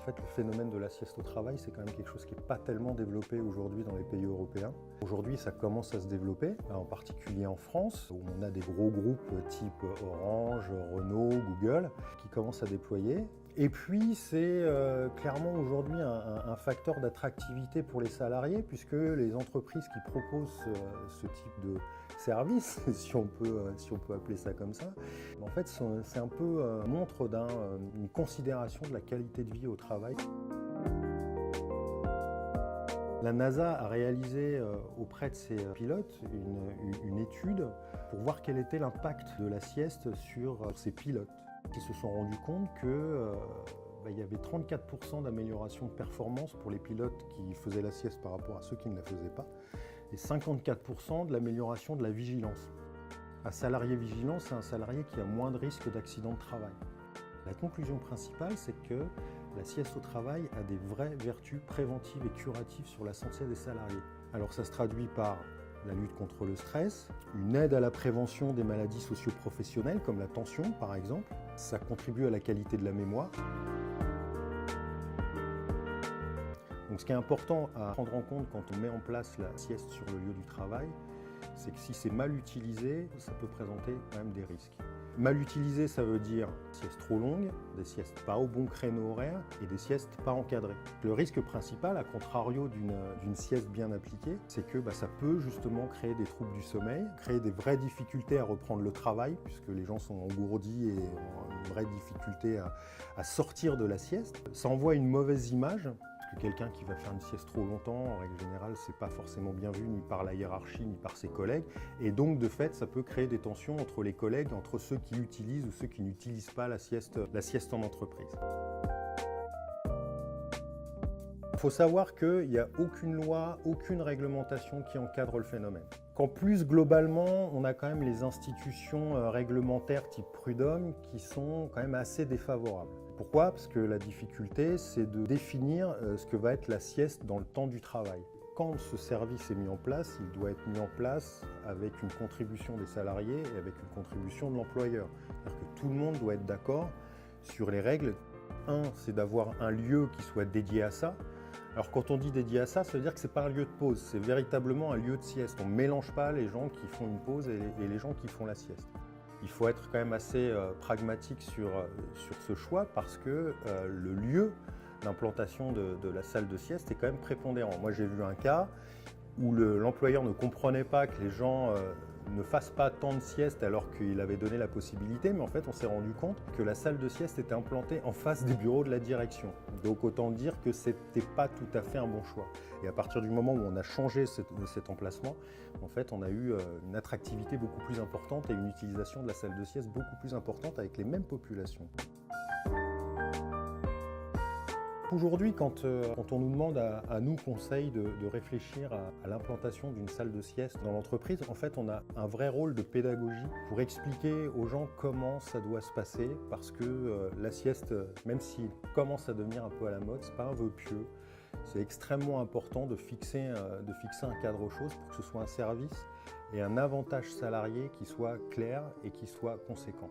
En fait, le phénomène de la sieste au travail, c'est quand même quelque chose qui n'est pas tellement développé aujourd'hui dans les pays européens. Aujourd'hui, ça commence à se développer, en particulier en France, où on a des gros groupes type Orange, Renault, Google, qui commencent à déployer. Et puis, c'est clairement aujourd'hui un facteur d'attractivité pour les salariés, puisque les entreprises qui proposent ce type de service, si on peut appeler ça comme ça, en fait, c'est un peu montre d'une considération de la qualité de vie au travail. La NASA a réalisé auprès de ses pilotes une étude pour voir quel était l'impact de la sieste sur ces pilotes. Ils se sont rendus compte qu'il y avait 34% d'amélioration de performance pour les pilotes qui faisaient la sieste par rapport à ceux qui ne la faisaient pas, et 54% de l'amélioration de la vigilance. Un salarié vigilant, c'est un salarié qui a moins de risques d'accident de travail. La conclusion principale, c'est que la sieste au travail a des vraies vertus préventives et curatives sur la santé des salariés. Alors ça se traduit par la lutte contre le stress, une aide à la prévention des maladies socio-professionnelles comme la tension par exemple. Ça contribue à la qualité de la mémoire. Donc ce qui est important à prendre en compte quand on met en place la sieste sur le lieu du travail, c'est que si c'est mal utilisé, ça peut présenter quand même des risques. Mal utilisé, ça veut dire des siestes trop longues, des siestes pas au bon créneau horaire et des siestes pas encadrées. Le risque principal, à contrario d'une sieste bien appliquée, c'est que ça peut justement créer des troubles du sommeil, créer des vraies difficultés à reprendre le travail, puisque les gens sont engourdis et ont une vraie difficulté à sortir de la sieste. Ça envoie une mauvaise image. Quelqu'un qui va faire une sieste trop longtemps, en règle générale, c'est pas forcément bien vu ni par la hiérarchie ni par ses collègues. Et donc, de fait, ça peut créer des tensions entre les collègues, entre ceux qui utilisent ou ceux qui n'utilisent pas la sieste en entreprise. Il faut savoir qu'il n'y a aucune loi, aucune réglementation qui encadre le phénomène. Qu'en plus, globalement, on a quand même les institutions réglementaires type Prud'homme qui sont quand même assez défavorables. Pourquoi? Parce que la difficulté, c'est de définir ce que va être la sieste dans le temps du travail. Quand ce service est mis en place, il doit être mis en place avec une contribution des salariés et avec une contribution de l'employeur. C'est-à-dire que tout le monde doit être d'accord sur les règles. Un, c'est d'avoir un lieu qui soit dédié à ça. Alors quand on dit dédié à ça, ça veut dire que ce n'est pas un lieu de pause, c'est véritablement un lieu de sieste. On ne mélange pas les gens qui font une pause et les gens qui font la sieste. Il faut être quand même assez pragmatique sur ce choix parce que le lieu d'implantation de la salle de sieste est quand même prépondérant. Moi j'ai vu un cas où l'employeur ne comprenait pas que les gens ne fassent pas tant de siestes alors qu'il avait donné la possibilité, mais en fait on s'est rendu compte que la salle de sieste était implantée en face des bureaux de la direction. Donc autant dire que ce n'était pas tout à fait un bon choix. Et à partir du moment où on a changé cet emplacement, en fait on a eu une attractivité beaucoup plus importante et une utilisation de la salle de sieste beaucoup plus importante avec les mêmes populations. Aujourd'hui, quand on nous demande à nous conseils de réfléchir à l'implantation d'une salle de sieste dans l'entreprise, en fait, on a un vrai rôle de pédagogie pour expliquer aux gens comment ça doit se passer, parce que la sieste, même s'il commence à devenir un peu à la mode, c'est pas un vœu pieux. C'est extrêmement important de fixer un cadre aux choses pour que ce soit un service et un avantage salarié qui soit clair et qui soit conséquent.